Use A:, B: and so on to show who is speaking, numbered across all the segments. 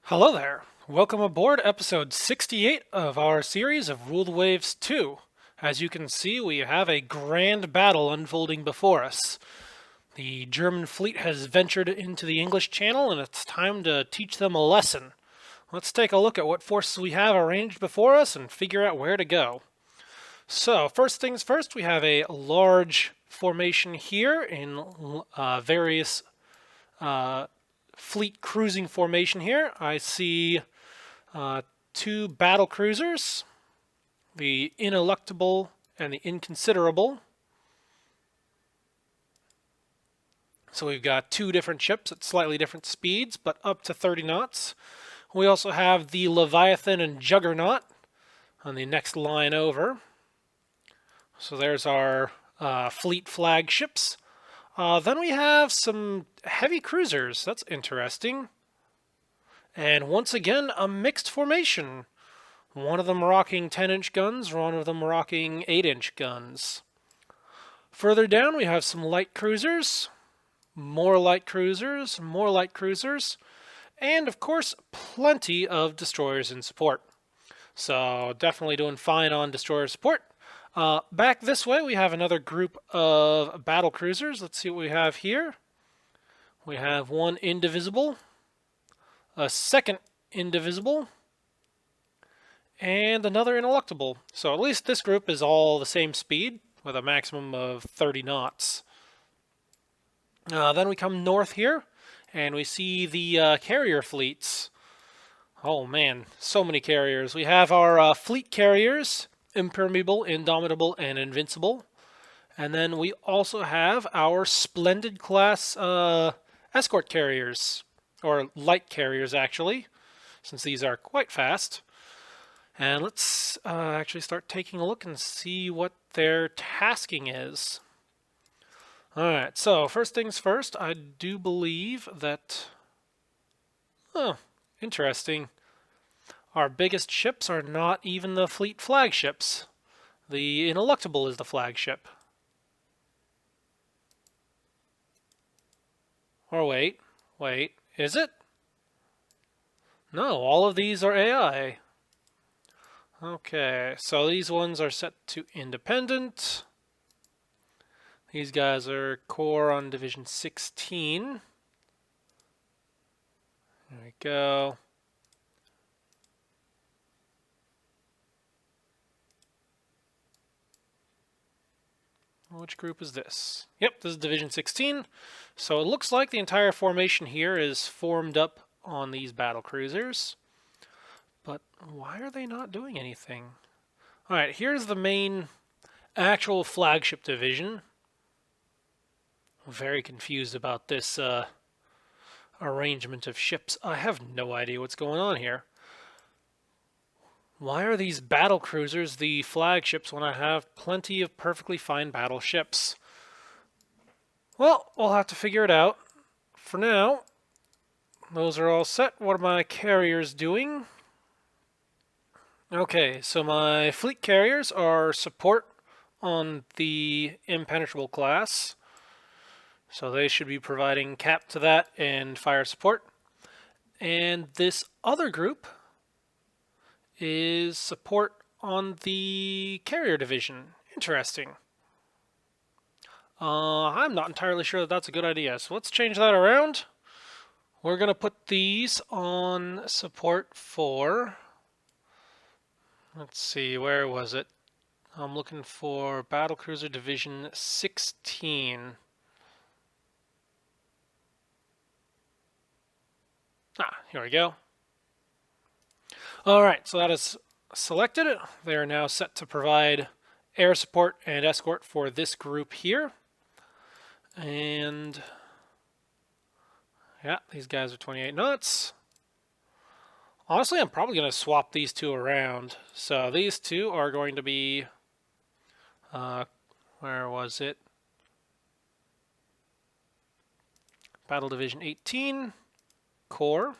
A: Hello there. Welcome aboard episode 68 of our series of Rule the Waves 2. As you can see, we have a grand battle unfolding before us. The German fleet has ventured into the English Channel, and it's time to teach them a lesson. Let's take a look at what forces we have arranged before us and figure out where to go. So, first things first, we have a large formation here in various fleet cruising formation here. I see two battle cruisers, the Ineluctable and the Inconsiderable. So we've got two different ships at slightly different speeds, but up to 30 knots. We also have the Leviathan and Juggernaut on the next line over. So there's our fleet flagships. Then we have some heavy cruisers. That's interesting. And once again, a mixed formation. One of them rocking 10-inch guns, one of them rocking 8-inch guns. Further down, we have some light cruisers, more light cruisers, more light cruisers, and of course, plenty of destroyers in support. So definitely doing fine on destroyer support. Back this way, we have another group of battle cruisers. Let's see what we have here. We have one Indivisible, a second Indivisible, and another Ineluctable. So at least this group is all the same speed with a maximum of 30 knots. Then we come north here, and we see the carrier fleets. Oh man, so many carriers. We have our fleet carriers, Impermeable, Indomitable, and Invincible. And then we also have our Splendid class escort carriers, or light carriers actually, since these are quite fast. And let's actually start taking a look and see what their tasking is. Alright, so first things first, I do believe that... Oh, interesting. Our biggest ships are not even the fleet flagships. The Ineluctable is the flagship. Or wait, is it? No, all of these are AI. Okay, so these ones are set to independent. These guys are core on Division 16. There we go. Which group is this? Yep, this is Division 16. So it looks like the entire formation here is formed up on these battle cruisers. But why are they not doing anything? Alright, here's the main actual flagship division. I'm very confused about this arrangement of ships. I have no idea what's going on here. Why are these battle cruisers the flagships when I have plenty of perfectly fine battleships? Well, we'll have to figure it out. For now, those are all set. What are my carriers doing? Okay, so my fleet carriers are support on the Impenetrable class. So they should be providing cap to that and fire support. And this other group is support on the carrier division. Interesting. I'm not entirely sure that that's a good idea, so let's change that around. We're going to put these on support for... Let's see, where was it? I'm looking for Battlecruiser Division 16. Here we go. Alright, so that is selected. They are now set to provide air support and escort for this group here. And yeah, these guys are 28 knots. Honestly, I'm probably going to swap these two around. So these two are going to be, where was it? Battle Division 18, core.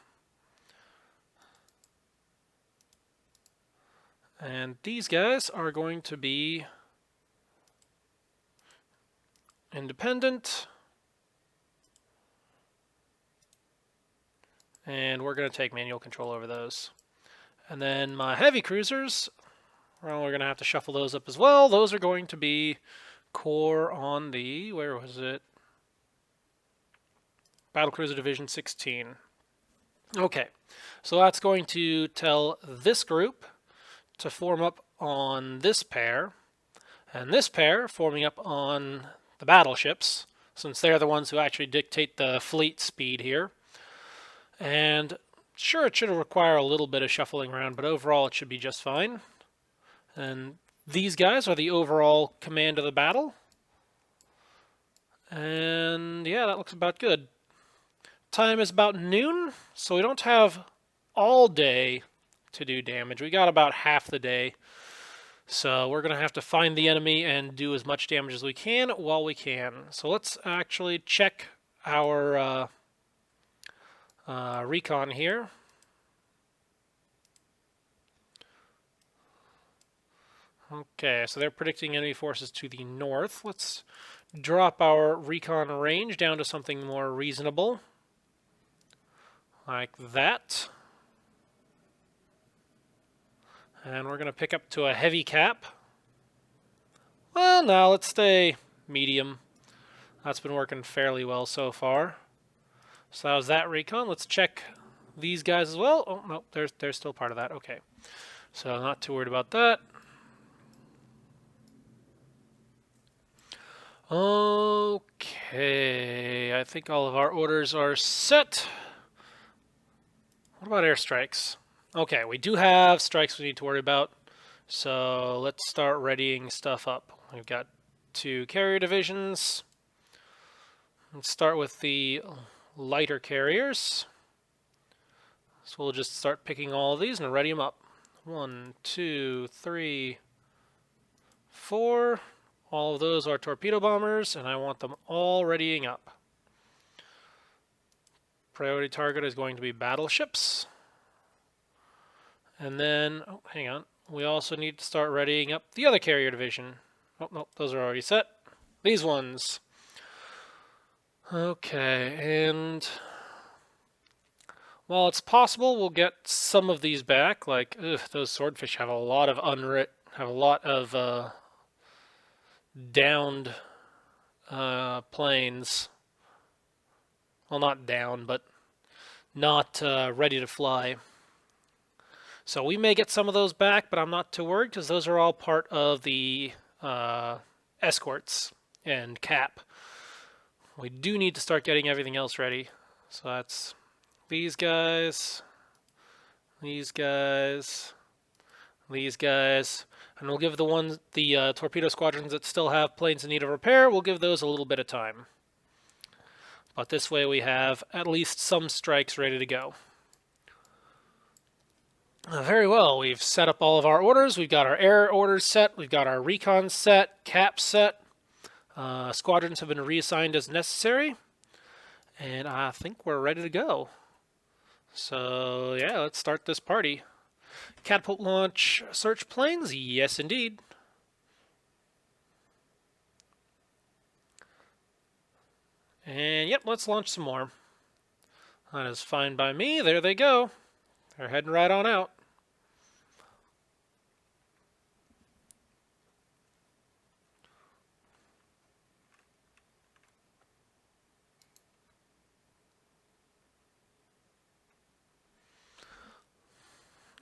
A: And these guys are going to be independent and we're going to take manual control over those. And then my heavy cruisers, well, we're going to have to shuffle those up as well. Those are going to be core on the, where was it? Battlecruiser Division 16. Okay, so that's going to tell this group to form up on this pair, and this pair forming up on the battleships, since they're the ones who actually dictate the fleet speed here. And sure, it should require a little bit of shuffling around, but overall it should be just fine. And these guys are the overall command of the battle. And yeah, that looks about good. Time is about noon, so we don't have all day to do damage. We got about half the day. So we're going to have to find the enemy and do as much damage as we can while we can. So let's actually check our recon here. Okay, so they're predicting enemy forces to the north. Let's drop our recon range down to something more reasonable. Like that. And we're going to pick up to a heavy cap. Well, now let's stay medium. That's been working fairly well so far. So that was that recon. Let's check these guys as well. Oh, no, they're still part of that. Okay. So not too worried about that. Okay. I think all of our orders are set. What about airstrikes? Okay, we do have strikes we need to worry about. So let's start readying stuff up. We've got 2 carrier divisions. Let's start with the lighter carriers. So we'll just start picking all of these and ready them up. 1, 2, 3, 4. All of those are torpedo bombers, and I want them all readying up. Priority target is going to be battleships. And then, oh, hang on. We also need to start readying up the other carrier division. Oh, no, those are already set. These ones. Okay, and while it's possible we'll get some of these back, like those swordfish have a lot of downed planes. Well, not down, but not ready to fly. So we may get some of those back, but I'm not too worried because those are all part of the escorts and cap. We do need to start getting everything else ready. So that's these guys, these guys, these guys, and we'll give the torpedo squadrons that still have planes in need of repair, we'll give those a little bit of time. But this way we have at least some strikes ready to go. Very well, we've set up all of our orders. We've got our air orders set. We've got our recon set, cap set. Squadrons have been reassigned as necessary. And I think we're ready to go. So, yeah, let's start this party. Catapult launch search planes? Yes, indeed. And, yep, let's launch some more. That is fine by me. There they go. They're heading right on out.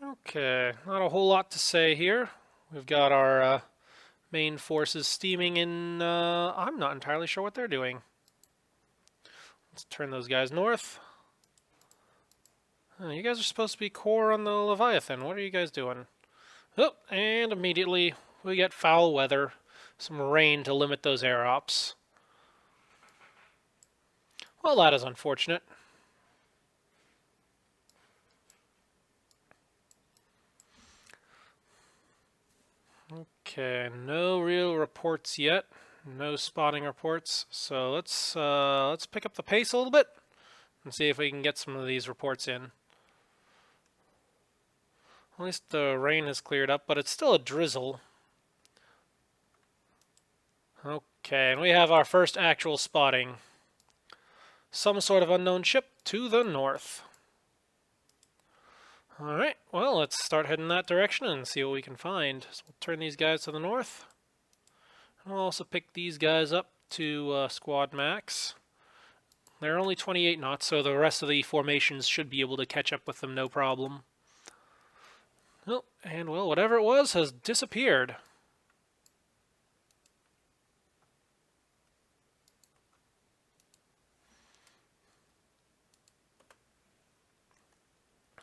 A: Okay, not a whole lot to say here. We've got our main forces steaming in, I'm not entirely sure what they're doing. Let's turn those guys north. You guys are supposed to be core on the Leviathan. What are you guys doing? Oh, and immediately we get foul weather. Some rain to limit those air ops. Well, that is unfortunate. Okay, no real reports yet. No spotting reports. So let's pick up the pace a little bit and see if we can get some of these reports in. At least the rain has cleared up, but it's still a drizzle. Okay, and we have our first actual spotting. Some sort of unknown ship to the north. Alright, well, let's start heading that direction and see what we can find. So we'll turn these guys to the north. And we'll also pick these guys up to squad max. They're only 28 knots, so the rest of the formations should be able to catch up with them no problem. Oh, and well, whatever it was has disappeared.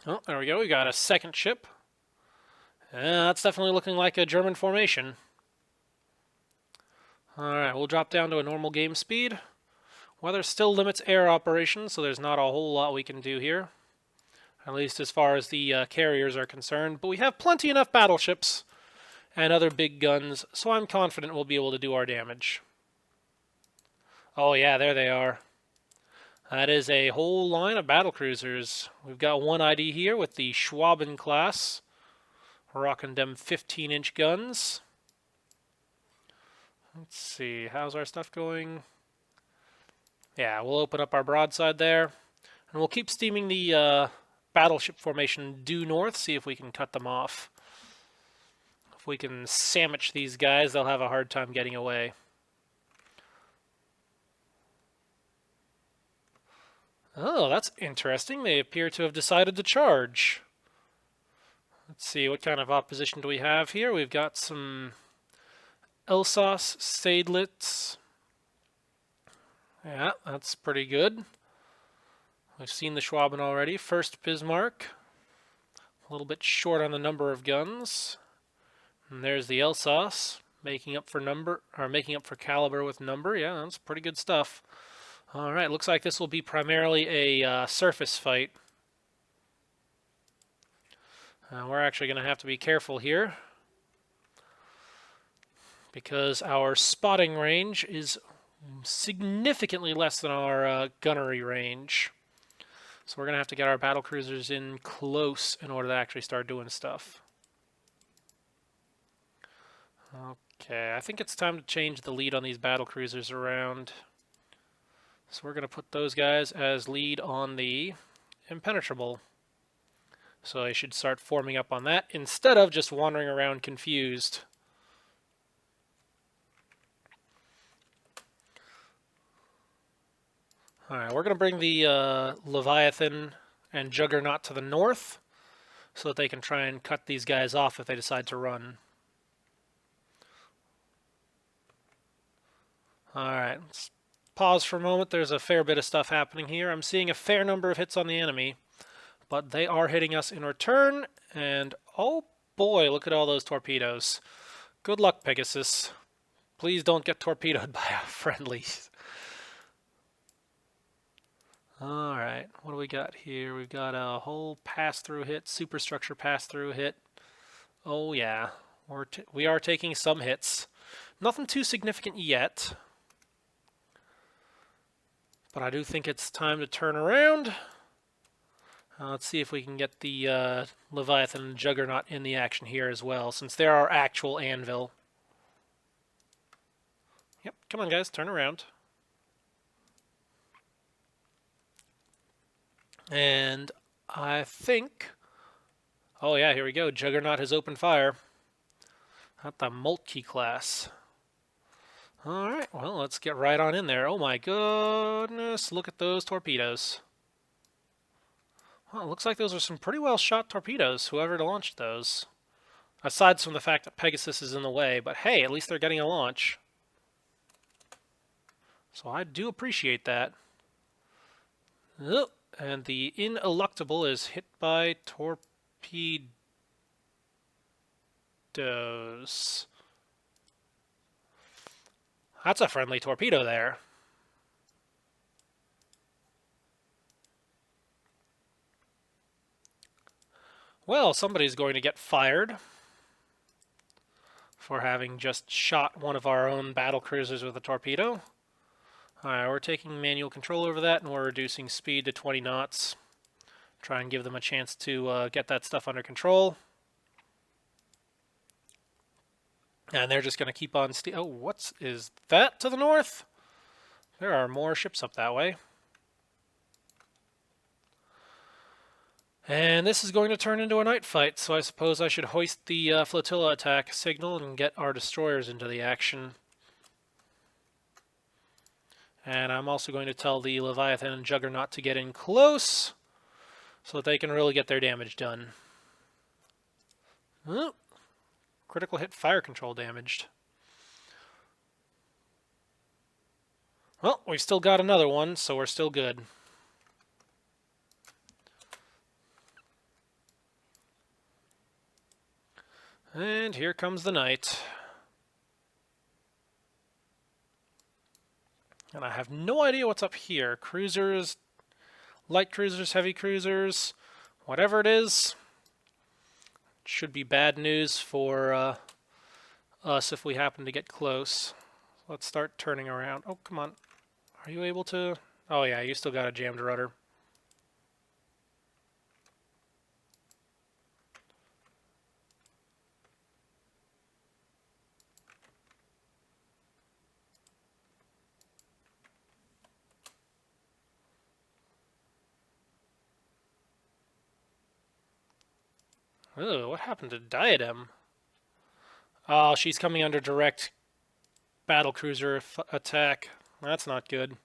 A: Oh, there we go. We got a second ship. That's definitely looking like a German formation. Alright, we'll drop down to a normal game speed. Weather still limits air operations, so there's not a whole lot we can do here. At least as far as the carriers are concerned. But we have plenty enough battleships and other big guns, so I'm confident we'll be able to do our damage. Oh yeah, there they are. That is a whole line of battlecruisers. We've got one ID here with the Schwaben class. Rocking them 15-inch guns. Let's see, how's our stuff going? Yeah, we'll open up our broadside there. And we'll keep steaming the battleship formation due north, see if we can cut them off. If we can sandwich these guys, they'll have a hard time getting away. Oh, that's interesting. They appear to have decided to charge. Let's see, what kind of opposition do we have here? We've got some Elsass Seydlitz. Yeah, that's pretty good. We've seen the Schwaben already. First Bismarck. A little bit short on the number of guns. And there's the Elsass, making up for caliber with number. Yeah, that's pretty good stuff. All right, looks like this will be primarily a surface fight. We're actually going to have to be careful here because our spotting range is significantly less than our gunnery range. So we're going to have to get our battlecruisers in close in order to actually start doing stuff. Okay, I think it's time to change the lead on these battlecruisers around. So we're going to put those guys as lead on the Impenetrable. So they should start forming up on that instead of just wandering around confused. Alright, we're going to bring the Leviathan and Juggernaut to the north so that they can try and cut these guys off if they decide to run. Alright, let's pause for a moment. There's a fair bit of stuff happening here. I'm seeing a fair number of hits on the enemy, but they are hitting us in return, and oh boy, look at all those torpedoes. Good luck, Pegasus. Please don't get torpedoed by a friendly. Alright, what do we got here? We've got a whole pass-through hit, superstructure pass-through hit. Oh yeah, we are taking some hits. Nothing too significant yet. But I do think it's time to turn around. Let's see if we can get the Leviathan and Juggernaut in the action here as well, since they're our actual anvil. Yep, come on guys, turn around. And I think... Oh yeah, here we go. Juggernaut has opened fire. At the Moltke class. Alright, well, let's get right on in there. Oh my goodness, look at those torpedoes. Well, it looks like those are some pretty well shot torpedoes, whoever launched those. Aside from the fact that Pegasus is in the way, but hey, at least they're getting a launch. So I do appreciate that. Oh, and the Ineluctable is hit by torpedoes. That's a friendly torpedo there. Well, somebody's going to get fired for having just shot one of our own battlecruisers with a torpedo. Alright, we're taking manual control over that, and we're reducing speed to 20 knots. Try and give them a chance to get that stuff under control. And they're just going to keep on oh, what is that to the north? There are more ships up that way. And this is going to turn into a night fight, so I suppose I should hoist the flotilla attack signal and get our destroyers into the action. And I'm also going to tell the Leviathan and Juggernaut to get in close so that they can really get their damage done. Oh, critical hit fire control damaged. Well, we've still got another one, so we're still good. And here comes the night. And I have no idea what's up here. Cruisers, light cruisers, heavy cruisers, whatever it is. Should be bad news for us if we happen to get close. Let's start turning around. Oh, come on. Are you able to? Oh yeah, you still got a jammed rudder. Ugh, what happened to Diadem? Oh, she's coming under direct battlecruiser attack. That's not good.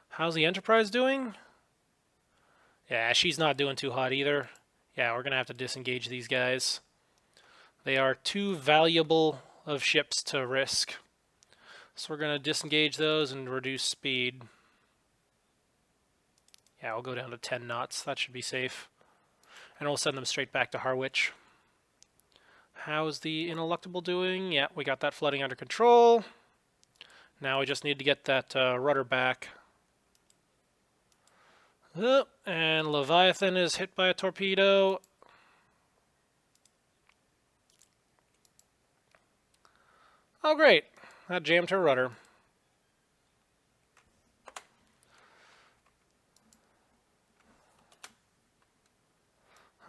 A: How's the Enterprise doing? Yeah, she's not doing too hot either. Yeah, we're going to have to disengage these guys. They are too valuable of ships to risk. So we're going to disengage those and reduce speed. Yeah, we'll go down to 10 knots. That should be safe. And we'll send them straight back to Harwich. How's the Ineluctable doing? Yeah, we got that flooding under control. Now we just need to get that rudder back. And Leviathan is hit by a torpedo. Oh, great. That jammed her rudder.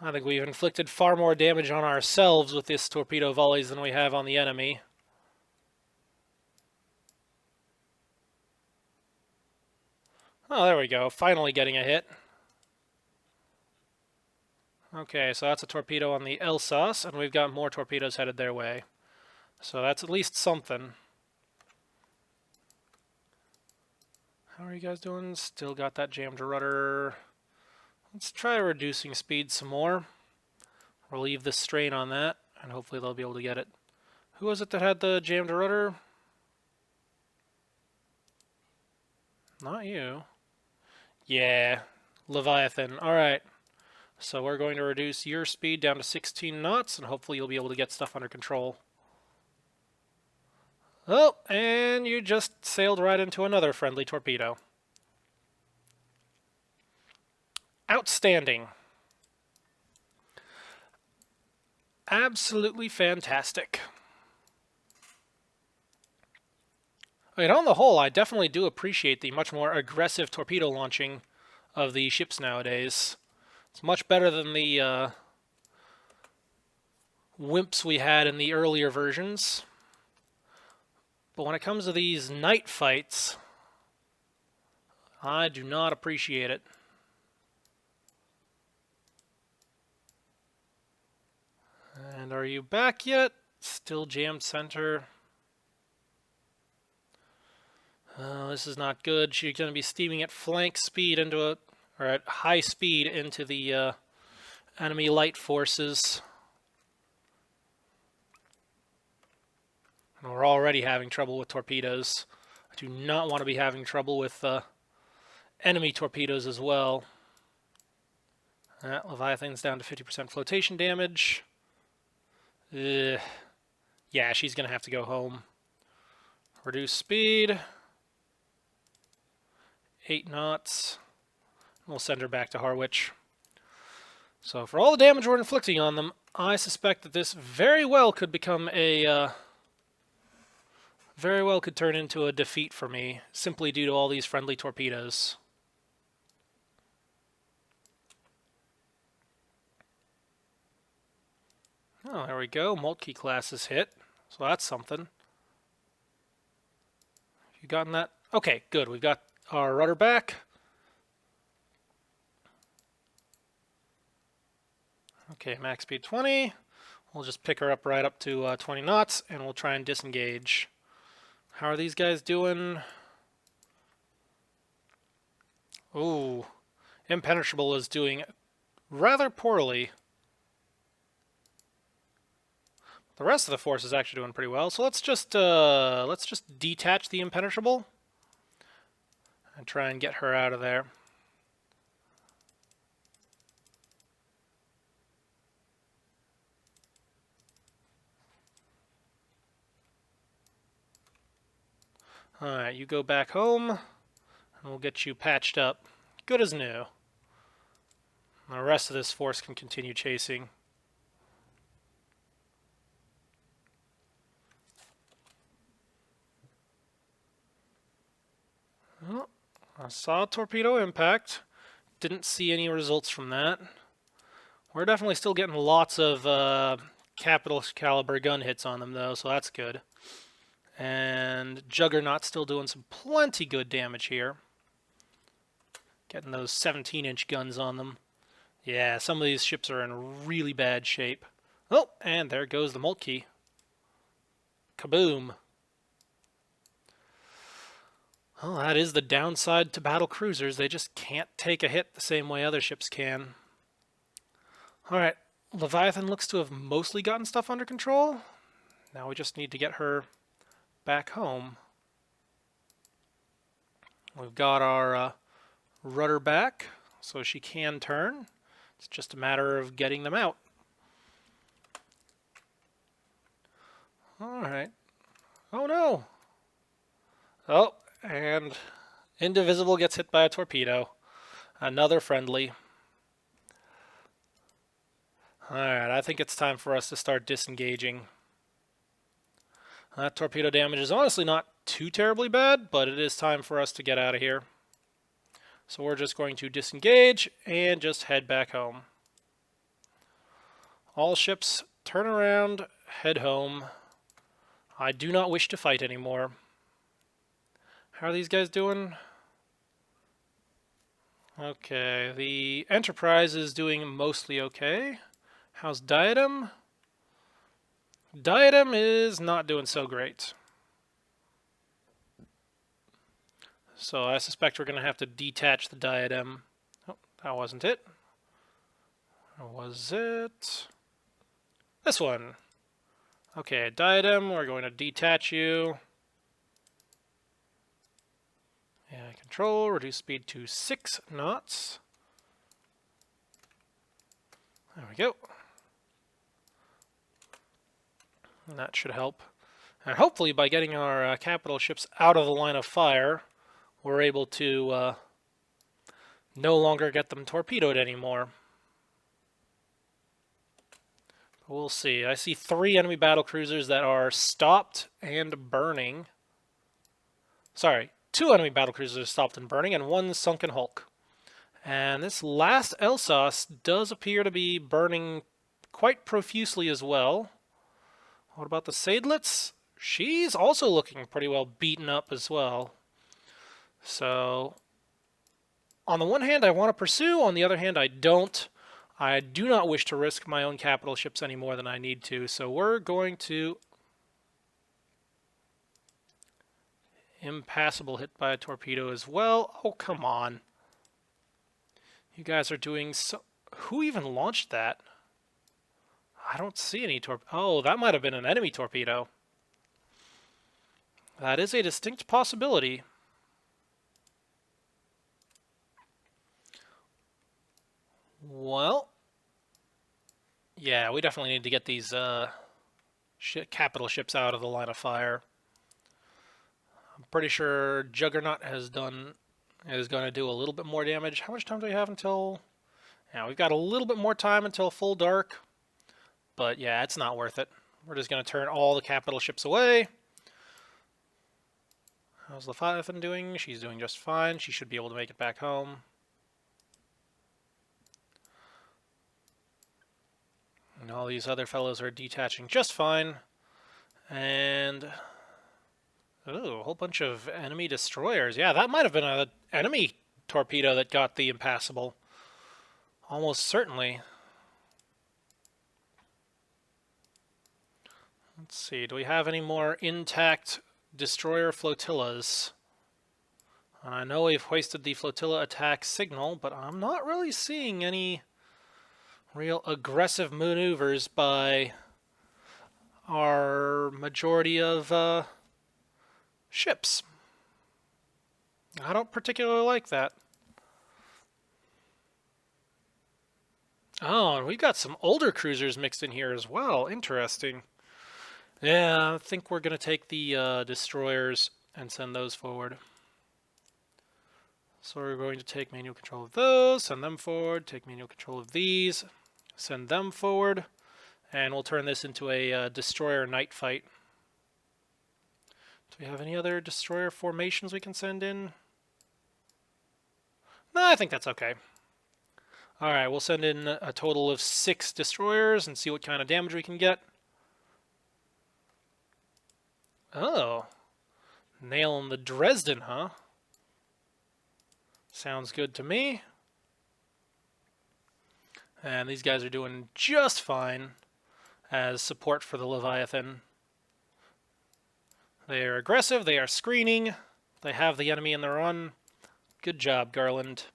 A: I think we've inflicted far more damage on ourselves with this torpedo volleys than we have on the enemy. Oh, there we go. Finally getting a hit. Okay, so that's a torpedo on the Elsass, and we've got more torpedoes headed their way. So that's at least something. How are you guys doing? Still got that jammed rudder. Let's try reducing speed some more. Relieve the strain on that, and hopefully they'll be able to get it. Who was it that had the jammed rudder? Not you. Yeah, Leviathan. Alright. So we're going to reduce your speed down to 16 knots, and hopefully you'll be able to get stuff under control. Oh, and you just sailed right into another friendly torpedo. Outstanding. Absolutely fantastic. I mean, on the whole, I definitely do appreciate the much more aggressive torpedo launching of the ships nowadays. It's much better than the wimps we had in the earlier versions. But when it comes to these night fights, I do not appreciate it. And are you back yet? Still jammed center. This is not good. She's going to be steaming at flank speed into or at high speed into the enemy light forces. And we're already having trouble with torpedoes. I do not want to be having trouble with enemy torpedoes as well. Leviathan's down to 50% flotation damage. Yeah, she's going to have to go home. Reduce speed. 8 knots. We'll send her back to Harwich. So for all the damage we're inflicting on them, I suspect that this very well could become a... very well could turn into a defeat for me, simply due to all these friendly torpedoes. Oh, there we go. Moltke class is hit, so that's something. You gotten that? Okay, good. We've got our rudder back. Okay, max speed 20. We'll just pick her up right up to 20 knots, and we'll try and disengage. How are these guys doing? Ooh, Impenetrable is doing rather poorly. The rest of the force is actually doing pretty well. So let's just detach the Impenetrable and try and get her out of there. Alright, you go back home, and we'll get you patched up. Good as new. The rest of this force can continue chasing. Oh, I saw a torpedo impact. Didn't see any results from that. We're definitely still getting lots of capital caliber gun hits on them, though, so that's good. And Juggernaut's still doing some plenty good damage here. Getting those 17-inch guns on them. Yeah, some of these ships are in really bad shape. Oh, and there goes the Moltke. Kaboom. Well, that is the downside to battle cruisers. They just can't take a hit the same way other ships can. Alright, Leviathan looks to have mostly gotten stuff under control. Now we just need to get her back home. We've got our rudder back, so she can turn. It's just a matter of getting them out. Alright. Oh no! Oh, and Indivisible gets hit by a torpedo. Another friendly. Alright, I think it's time for us to start disengaging. That torpedo damage is honestly not too terribly bad, but it is time for us to get out of here. So we're just going to disengage and just head back home. All ships, turn around, head home. I do not wish to fight anymore. How are these guys doing? Okay, the Enterprise is doing mostly okay. How's Diadem? Diadem is not doing so great. So I suspect we're going to have to detach the Diadem. Oh, that wasn't it. Or was it? This one. Okay, Diadem, we're going to detach you. Yeah, control, reduce speed to 6 knots. There we go. And that should help. And hopefully by getting our capital ships out of the line of fire, we're able to no longer get them torpedoed anymore. We'll see. I see 3 enemy battlecruisers that are stopped and burning. Sorry, 2 enemy battlecruisers are stopped and burning, and 1 sunken hulk. And this last Elsass does appear to be burning quite profusely as well. What about the Seydlitz? She's also looking pretty well beaten up as well. So, on the one hand, I want to pursue. On the other hand, I don't. I do not wish to risk my own capital ships any more than I need to. So we're going to... Impassable, hit by a torpedo as well. Oh, come on. You guys are doing so... Who even launched that? I don't see any torpedo. Oh, that might have been an enemy torpedo. That is a distinct possibility. Well, yeah, we definitely need to get these capital ships out of the line of fire. I'm pretty sure Juggernaut is going to do a little bit more damage. How much time do we have until... Yeah, we've got a little bit more time until full dark. But yeah, it's not worth it. We're just going to turn all the capital ships away. How's Leviathan doing? She's doing just fine. She should be able to make it back home. And all these other fellows are detaching just fine. And... ooh, a whole bunch of enemy destroyers. Yeah, that might have been an enemy torpedo that got the Impassable. Almost certainly. Let's see, do we have any more intact destroyer flotillas? And I know we've hoisted the flotilla attack signal, but I'm not really seeing any real aggressive maneuvers by our majority of ships. I don't particularly like that. Oh, and we've got some older cruisers mixed in here as well. Interesting. Yeah, I think we're going to take the destroyers and send those forward. So we're going to take manual control of those, send them forward, take manual control of these, send them forward, and we'll turn this into a destroyer night fight. Do we have any other destroyer formations we can send in? No, I think that's okay. Alright, we'll send in a total of 6 destroyers and see what kind of damage we can get. Oh, nailing the Dresden, huh? Sounds good to me. And these guys are doing just fine as support for the Leviathan. They are aggressive, they are screening, they have the enemy in the run. Good job, Garland.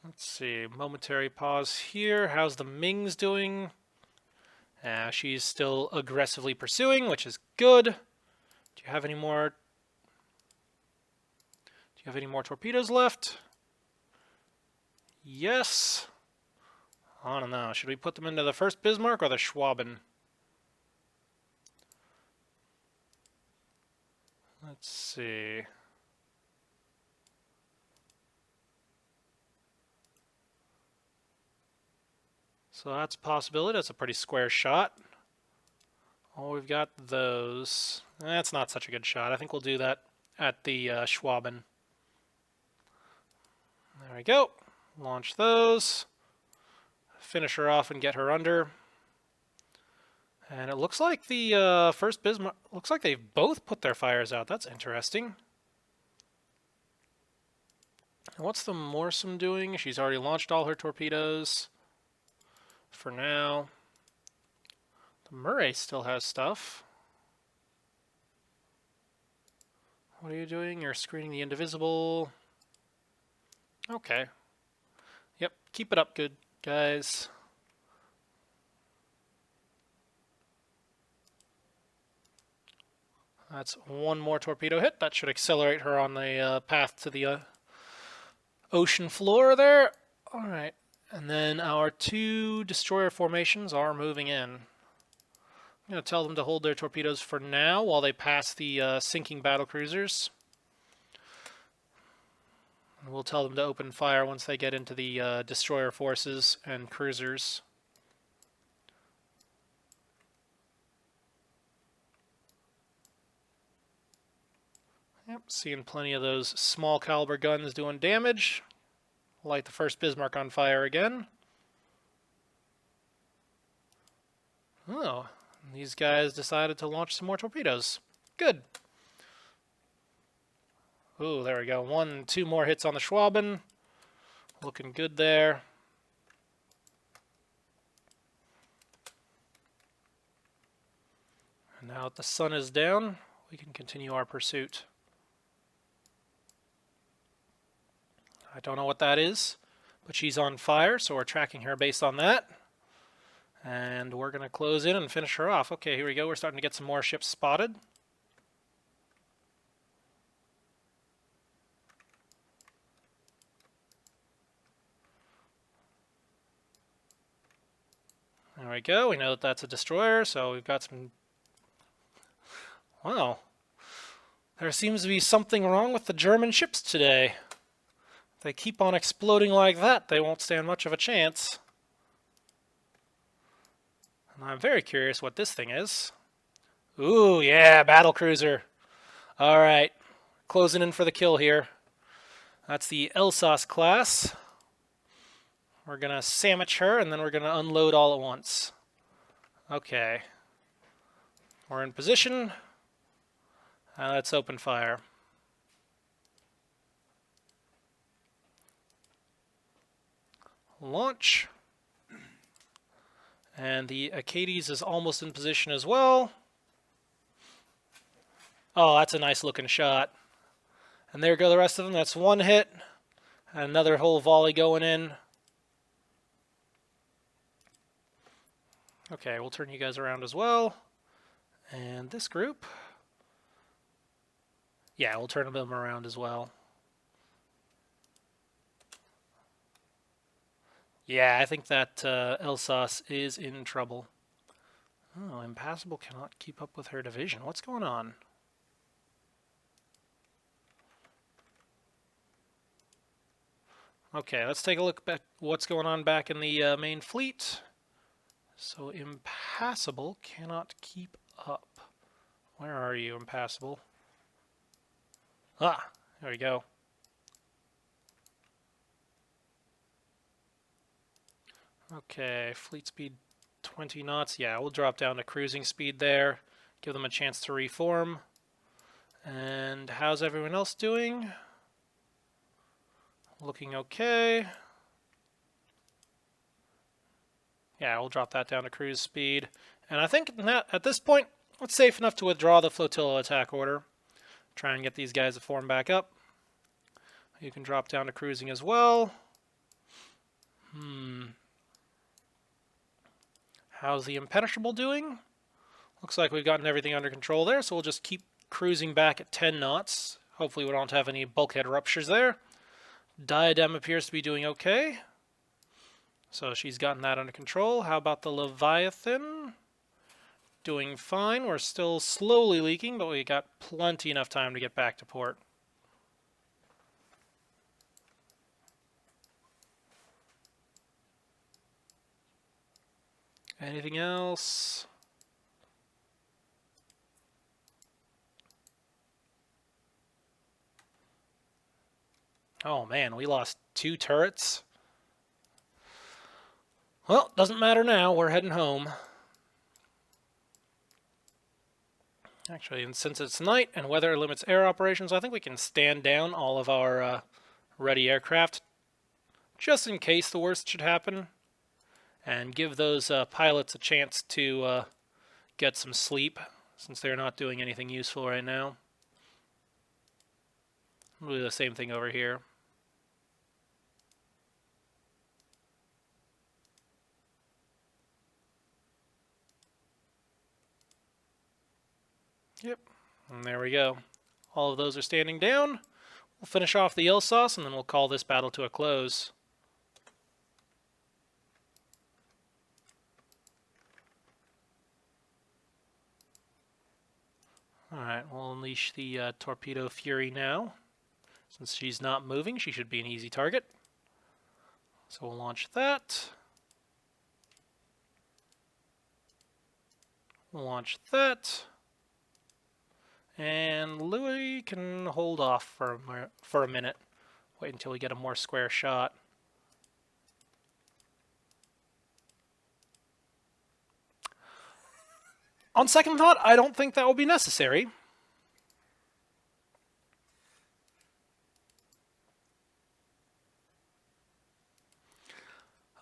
A: Let's see, momentary pause here. How's the Mings doing? She's still aggressively pursuing, which is good. Do you have any more? Do you have any more torpedoes left? Yes. I don't know. Should we put them into the first Bismarck or the Schwaben? Let's see. So that's a possibility. That's a pretty square shot. Oh, we've got those. That's not such a good shot. I think we'll do that at the Schwaben. There we go. Launch those. Finish her off and get her under. And it looks like the first Bismarck... Looks like they've both put their fires out. That's interesting. And what's the Morsum doing? She's already launched all her torpedoes. For now. The Murray still has stuff. What are you doing? You're screening the Indivisible. Okay. Yep, keep it up good, guys. That's one more torpedo hit. That should accelerate her on the path to the ocean floor there. All right. And then our 2 destroyer formations are moving in. I'm going to tell them to hold their torpedoes for now while they pass the sinking battlecruisers. And we'll tell them to open fire once they get into the destroyer forces and cruisers. Yep, seeing plenty of those small caliber guns doing damage. Light the first Bismarck on fire again. Oh, these guys decided to launch some more torpedoes. Good. Ooh, there we go. 1, 2 more hits on the Schwaben. Looking good there. And now that the sun is down, we can continue our pursuit. I don't know what that is, but she's on fire, so we're tracking her based on that. And we're going to close in and finish her off. Okay, here we go. We're starting to get some more ships spotted. There we go. We know that that's a destroyer, so we've got some... Wow. There seems to be something wrong with the German ships today. If they keep on exploding like that, they won't stand much of a chance. And I'm very curious what this thing is. Ooh, yeah, battlecruiser. All right, closing in for the kill here. That's the Elsass class. We're going to sandwich her, and then we're going to unload all at once. Okay. We're in position. Let's open fire. Launch. And the Acades is almost in position as well. Oh, that's a nice looking shot. And there go the rest of them. That's one hit. Another whole volley going in. Okay, we'll turn you guys around as well. And this group. Yeah, we'll turn them around as well. Yeah, I think that Elsass is in trouble. Oh, Impassable cannot keep up with her division. What's going on? Okay, let's take a look at what's going on back in the main fleet. So Impassable cannot keep up. Where are you, Impassable? Ah, there we go. Okay, fleet speed 20 knots. Yeah, we'll drop down to cruising speed there. Give them a chance to reform. And how's everyone else doing? Looking okay. Yeah, we'll drop that down to cruise speed. And I think at this point, it's safe enough to withdraw the flotilla attack order. Try and get these guys to form back up. You can drop down to cruising as well. How's the Impenetrable doing? Looks like we've gotten everything under control there, so we'll just keep cruising back at 10 knots. Hopefully we don't have any bulkhead ruptures there. Diadem appears to be doing okay. So she's gotten that under control. How about the Leviathan? Doing fine. We're still slowly leaking, but we got plenty enough time to get back to port. Anything else? Oh man, we lost 2 turrets. Well, doesn't matter now. We're heading home. Actually, and since it's night and weather limits air operations, I think we can stand down all of our ready aircraft just in case the worst should happen, and give those pilots a chance to get some sleep since they're not doing anything useful right now. We'll do the same thing over here. Yep, and there we go. All of those are standing down. We'll finish off the Elsass, and then we'll call this battle to a close. Alright, we'll unleash the Torpedo Fury now. Since she's not moving, she should be an easy target. So we'll launch that. We'll launch that. And Louis can hold off for a minute. Wait until we get a more square shot. On second thought, I don't think that will be necessary.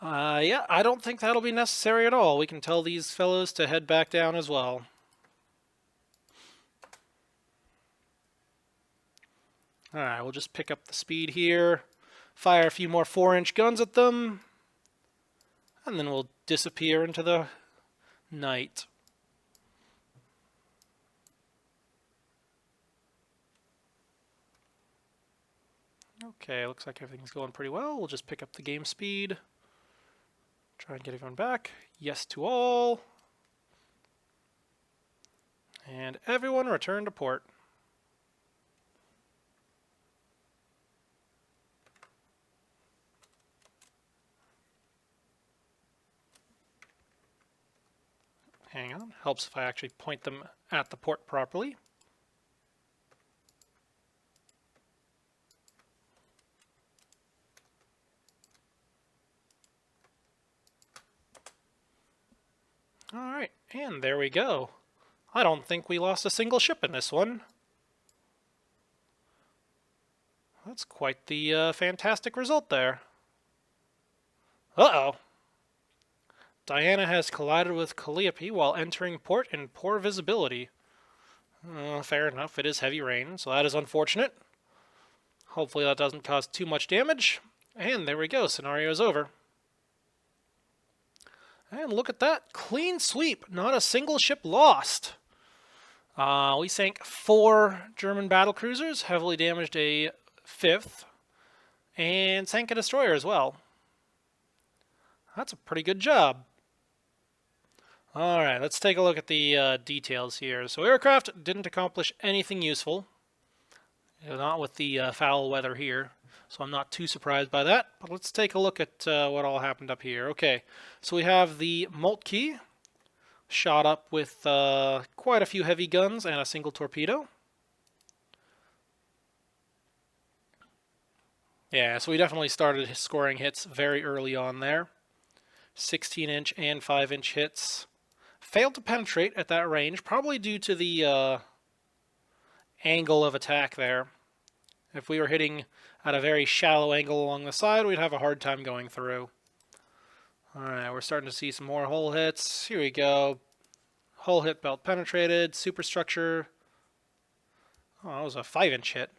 A: Yeah, I don't think that'll be necessary at all. We can tell these fellows to head back down as well. Alright, we'll just pick up the speed here, fire a few more 4-inch guns at them, and then we'll disappear into the night. Okay, looks like everything's going pretty well. We'll just pick up the game speed. Try and get everyone back. Yes to all. And everyone return to port. Hang on, helps if I actually point them at the port properly. Alright, and there we go. I don't think we lost a single ship in this one. That's quite the fantastic result there. Uh-oh. Diana has collided with Calliope while entering port in poor visibility. Fair enough, it is heavy rain, so that is unfortunate. Hopefully that doesn't cause too much damage. And there we go, scenario is over. And look at that, clean sweep, not a single ship lost. We sank 4 German battlecruisers, heavily damaged a 5th, and sank a destroyer as well. That's a pretty good job. Alright, let's take a look at the details here. So aircraft didn't accomplish anything useful. Not with the foul weather here, so I'm not too surprised by that. But let's take a look at what all happened up here. Okay, so we have the Moltke, shot up with quite a few heavy guns and a single torpedo. Yeah, so we definitely started scoring hits very early on there. 16-inch and 5-inch hits. Failed to penetrate at that range, probably due to the angle of attack there. If we were hitting at a very shallow angle along the side, we'd have a hard time going through. Alright, we're starting to see some more hull hits. Here we go. Hull hit belt penetrated. Superstructure. Oh, that was a 5-inch hit.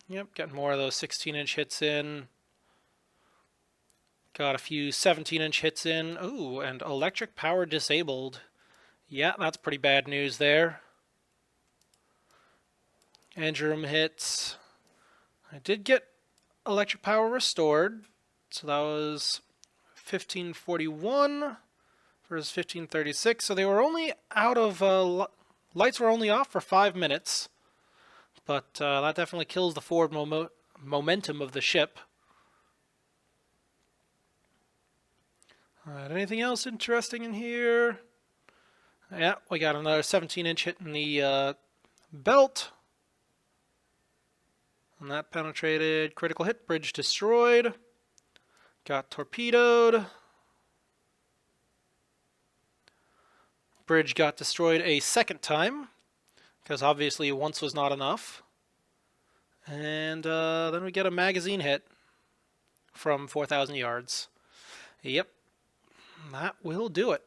A: Yep, getting more of those 16-inch hits in. Got a few 17-inch hits in. Ooh, and electric power disabled. Yeah, that's pretty bad news there. Engine room hits. I did get electric power restored. So that was 1541 versus 1536. So they were only out of... lights were only off for 5 minutes. But that definitely kills the forward momentum of the ship. Alright, anything else interesting in here? Yeah, we got another 17-inch hit in the belt. And that penetrated. Critical hit, bridge destroyed. Got torpedoed. Bridge got destroyed a second time, because obviously once was not enough. And then we get a magazine hit from 4,000 yards. Yep, that will do it.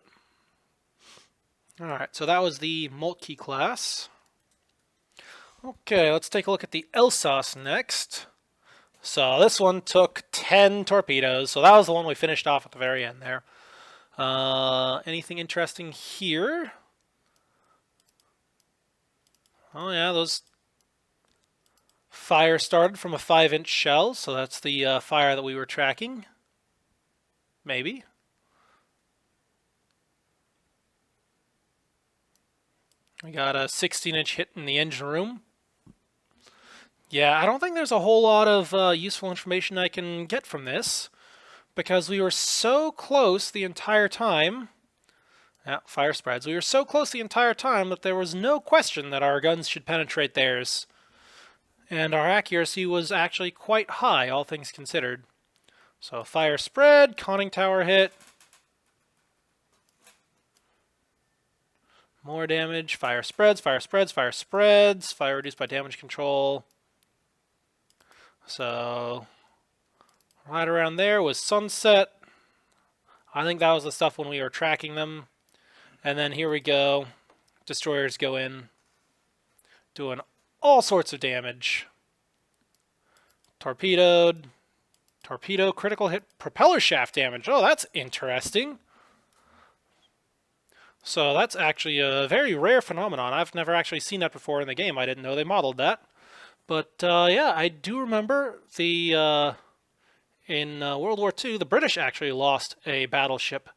A: Alright, so that was the Moltke class. Okay, let's take a look at the Elsass next. So this one took 10 torpedoes, so that was the one we finished off at the very end there. Anything interesting here? Oh yeah, those fire started from a 5-inch shell, so that's the fire that we were tracking. Maybe. We got a 16-inch hit in the engine room. Yeah, I don't think there's a whole lot of useful information I can get from this, because we were so close the entire time. Yeah, fire spreads. We were so close the entire time that there was no question that our guns should penetrate theirs. And our accuracy was actually quite high, all things considered. So fire spread, conning tower hit. More damage, fire spreads, fire spreads, fire spreads, fire reduced by damage control. So, right around there was sunset. I think that was the stuff when we were tracking them. And then here we go. Destroyers go in, doing all sorts of damage. Torpedoed. Torpedo, critical hit, propeller shaft damage. Oh, that's interesting. So that's actually a very rare phenomenon. I've never actually seen that before in the game. I didn't know they modeled that. But yeah, I do remember the in World War II, the British actually lost a battleship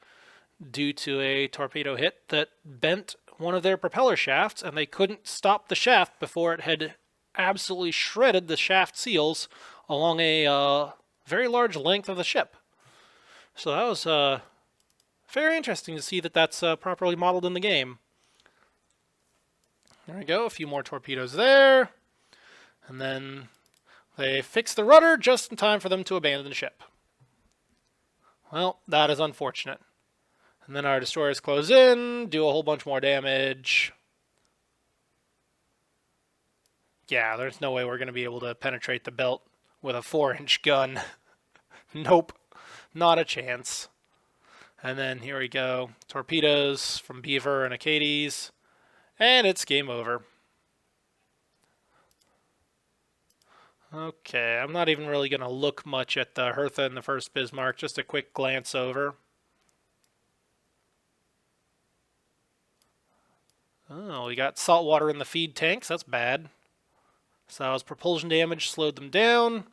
A: due to a torpedo hit that bent one of their propeller shafts, and they couldn't stop the shaft before it had absolutely shredded the shaft seals along a very large length of the ship. So that was very interesting to see that that's properly modeled in the game. There we go, a few more torpedoes there. And then they fix the rudder just in time for them to abandon the ship. Well, that is unfortunate. And then our destroyers close in, do a whole bunch more damage. Yeah, there's no way we're going to be able to penetrate the belt with a 4-inch gun. Nope, not a chance. And then here we go. Torpedoes from Beaver and Acades. And it's game over. Okay, I'm not even really going to look much at the Hertha and the first Bismarck. Just a quick glance over. Oh, we got salt water in the feed tanks. That's bad. So that was propulsion damage, slowed them down.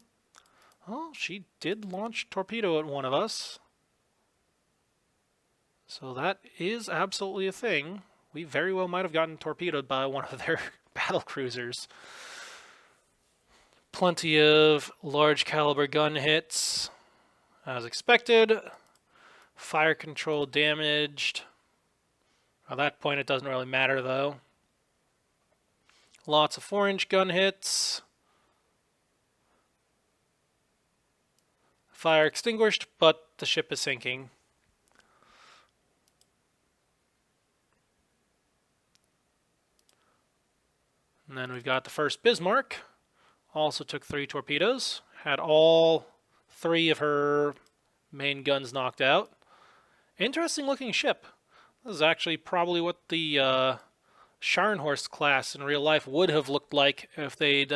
A: Oh, she did launch a torpedo at one of us. So that is absolutely a thing. We very well might have gotten torpedoed by one of their battle cruisers. Plenty of large caliber gun hits, as expected. Fire control damaged. At that point, it doesn't really matter, though. Lots of 4-inch gun hits. Fire extinguished, but the ship is sinking. And then we've got the first Bismarck. Also took 3 torpedoes. Had all 3 of her main guns knocked out. Interesting looking ship. This is actually probably what the Scharnhorst class in real life would have looked like if they'd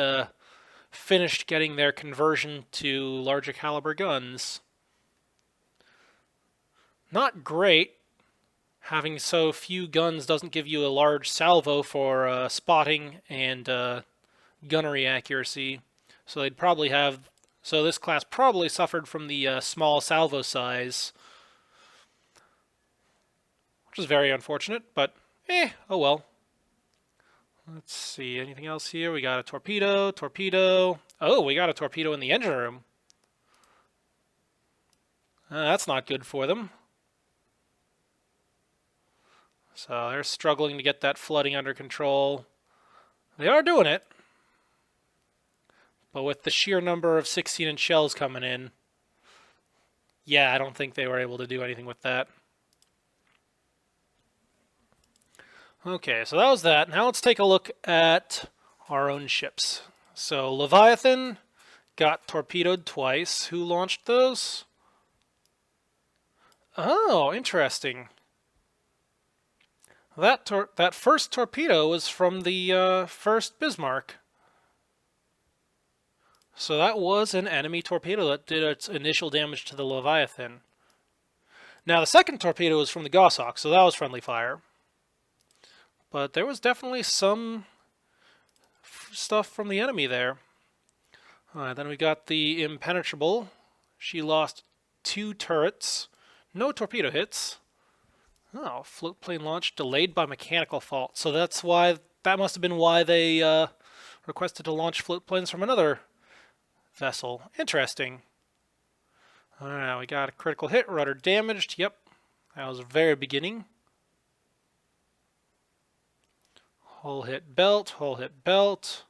A: finished getting their conversion to larger caliber guns. Not great. Having so few guns doesn't give you a large salvo for spotting and gunnery accuracy. So they'd probably have. So this class probably suffered from the small salvo size, which is very unfortunate. But oh well. Let's see, anything else here? We got a torpedo, torpedo. Oh, we got a torpedo in the engine room. That's not good for them. So they're struggling to get that flooding under control. They are doing it. But with the sheer number of 16-inch shells coming in, yeah, I don't think they were able to do anything with that. Okay, so that was that. Now let's take a look at our own ships. So Leviathan got torpedoed twice. Who launched those? Oh, interesting. That first torpedo was from the first Bismarck. So that was an enemy torpedo that did its initial damage to the Leviathan. Now the second torpedo was from the Goshawk, so that was friendly fire. But there was definitely some stuff from the enemy there. Alright, then we got the Impenetrable. She lost 2 turrets. No torpedo hits. Oh, float plane launch delayed by mechanical fault. So that must have been why they requested to launch float planes from another vessel. Interesting. Alright, we got a critical hit, rudder damaged. Yep, that was the very beginning. Hull hit belt, hull hit belt,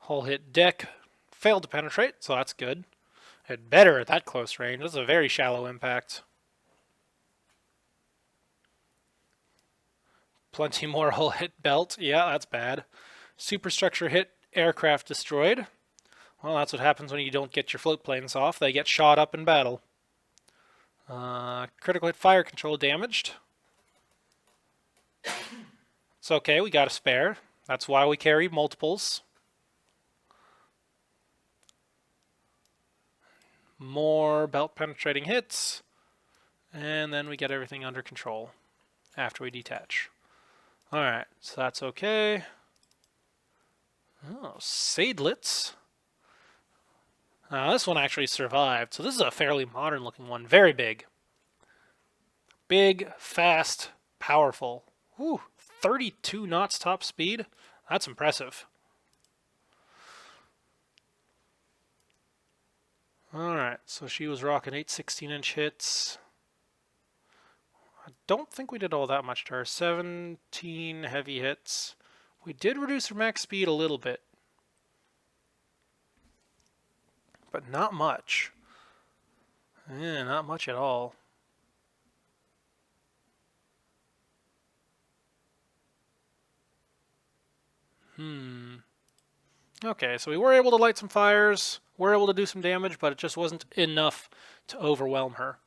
A: hull hit deck. Failed to penetrate, so that's good. It better at that close range. That's a very shallow impact. Plenty more hull hit belt. Yeah, that's bad. Superstructure hit, aircraft destroyed. Well, that's what happens when you don't get your float planes off. They get shot up in battle. Critical hit fire control damaged. It's okay, we got a spare. That's why we carry multiples. More belt penetrating hits. And then we get everything under control after we detach. Alright, so that's okay. Oh, Sadelets. This one actually survived. So this is a fairly modern looking one. Very big. Big, fast, powerful. Whew, 32 knots top speed. That's impressive. Alright, so she was rocking 8 16-inch hits. I don't think we did all that much to her. 17 heavy hits. We did reduce her max speed a little bit. But not much. Yeah, not much at all. Okay, so we were able to light some fires, were able to do some damage, but it just wasn't enough to overwhelm her.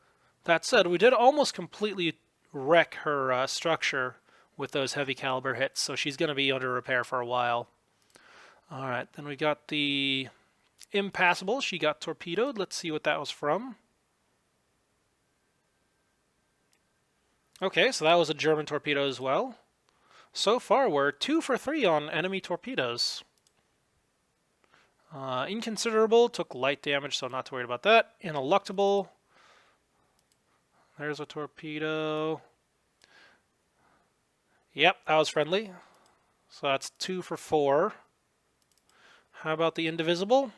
A: That said, we did almost completely wreck her structure with those heavy caliber hits, so she's going to be under repair for a while. Alright, then we got the Impassable. She got torpedoed. Let's see what that was from. Okay, so that was a German torpedo as well. So far, we're 2 for 3 on enemy torpedoes. Inconsiderable took light damage, so not too worried about that. Ineluctable. There's a torpedo. Yep, that was friendly. So that's 2 for 4. How about the Indivisible?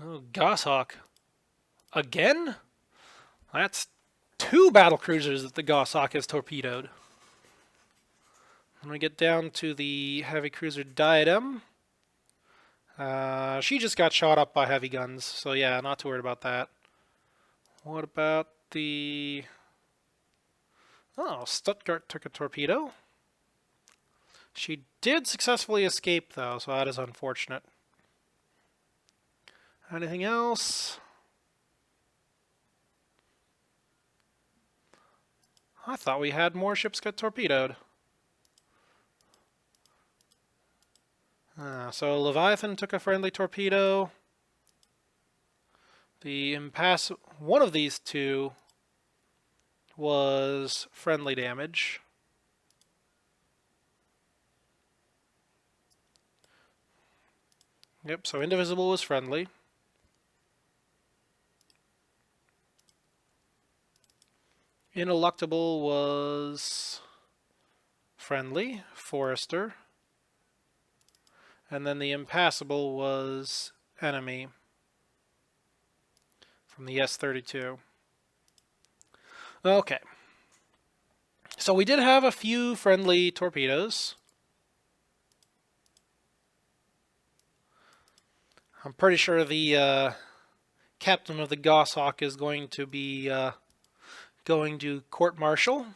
A: Oh, Goshawk. Again? That's 2 battle cruisers that the Goshawk has torpedoed. When we get down to the heavy cruiser Diadem, she just got shot up by heavy guns, so yeah, not too worried about that. What about the... Oh, Stuttgart took a torpedo. She did successfully escape, though, so that is unfortunate. Anything else? I thought we had more ships get torpedoed. So Leviathan took a friendly torpedo. The one of these two was friendly damage. Yep, so Indivisible was friendly. Ineluctable was friendly, Forester. And then the Impassable was enemy from the S-32. Okay. So we did have a few friendly torpedoes. I'm pretty sure the captain of the Goshawk is going to be going to court-martial.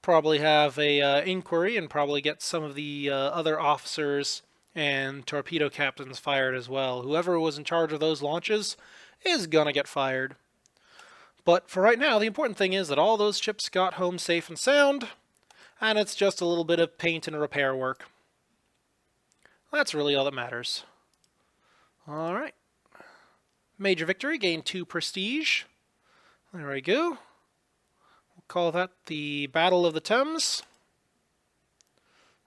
A: Probably have a inquiry and probably get some of the other officers and torpedo captains fired as well. Whoever was in charge of those launches is gonna get fired. But for right now, the important thing is that all those ships got home safe and sound, and it's just a little bit of paint and repair work. That's really all that matters. Alright. Major victory, gained 2 prestige. There we go. Call that the Battle of the Thames.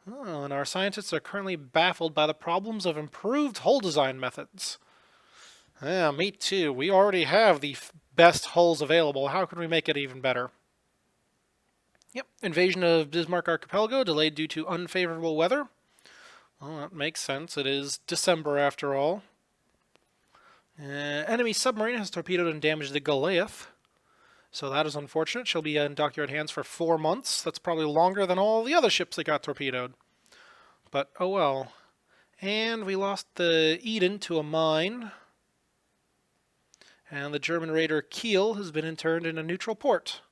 A: Oh, and our scientists are currently baffled by the problems of improved hull design methods. Yeah, me too. We already have the best hulls available. How can we make it even better? Yep, invasion of Bismarck Archipelago delayed due to unfavorable weather. Well, that makes sense. It is December after all. Enemy submarine has torpedoed and damaged the Goliath. So that is unfortunate. She'll be in dockyard hands for 4 months. That's probably longer than all the other ships that got torpedoed. But, oh well. And we lost the Eden to a mine. And the German raider Kiel has been interned in a neutral port.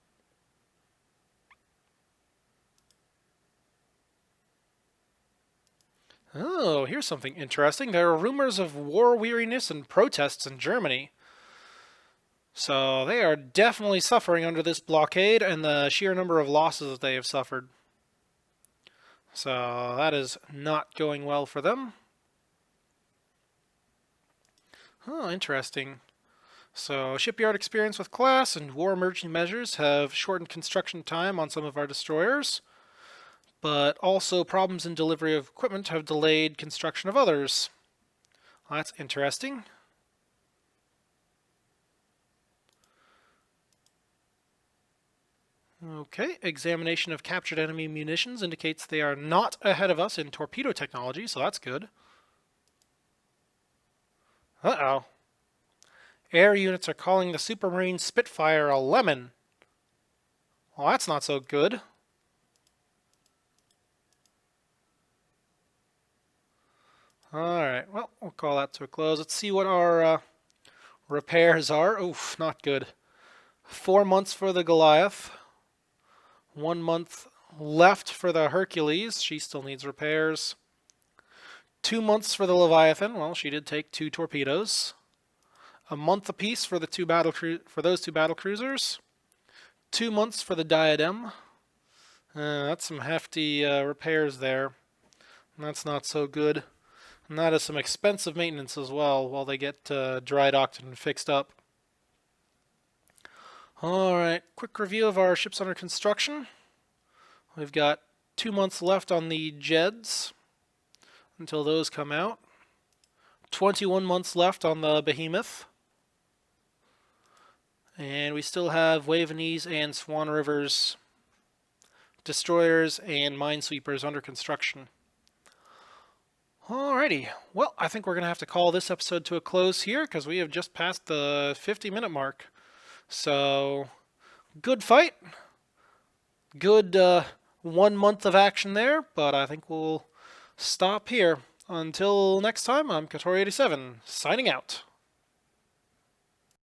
A: Oh, here's something interesting. There are rumors of war weariness and protests in Germany. So they are definitely suffering under this blockade and the sheer number of losses that they have suffered. So that is not going well for them. Oh, interesting. So shipyard experience with class and war emergency measures have shortened construction time on some of our destroyers, but also problems in delivery of equipment have delayed construction of others. Well, that's interesting. Okay, examination of captured enemy munitions indicates they are not ahead of us in torpedo technology, so that's good. Uh-oh. Air units are calling the Supermarine Spitfire a lemon. Well, that's not so good. Alright, well, we'll call that to a close. Let's see what our repairs are. Oof, not good. 4 months for the Goliath. 1 month left for the Hercules. She still needs repairs. 2 months for the Leviathan. Well, she did take 2 torpedoes. A month apiece for the those two battle cruisers. 2 months for the Diadem. That's some hefty repairs there. That's not so good. And that is some expensive maintenance as well while they get dry docked and fixed up. Alright, quick review of our ships under construction. We've got 2 months left on the Jeds until those come out. 21 months left on the Behemoth. And we still have Waveney's and Swan River's destroyers and minesweepers under construction. Alrighty, well, I think we're going to have to call this episode to a close here because we have just passed the 50-minute mark. So, good fight. Good 1 month of action there, but I think we'll stop here. Until next time, I'm Katori87, signing out.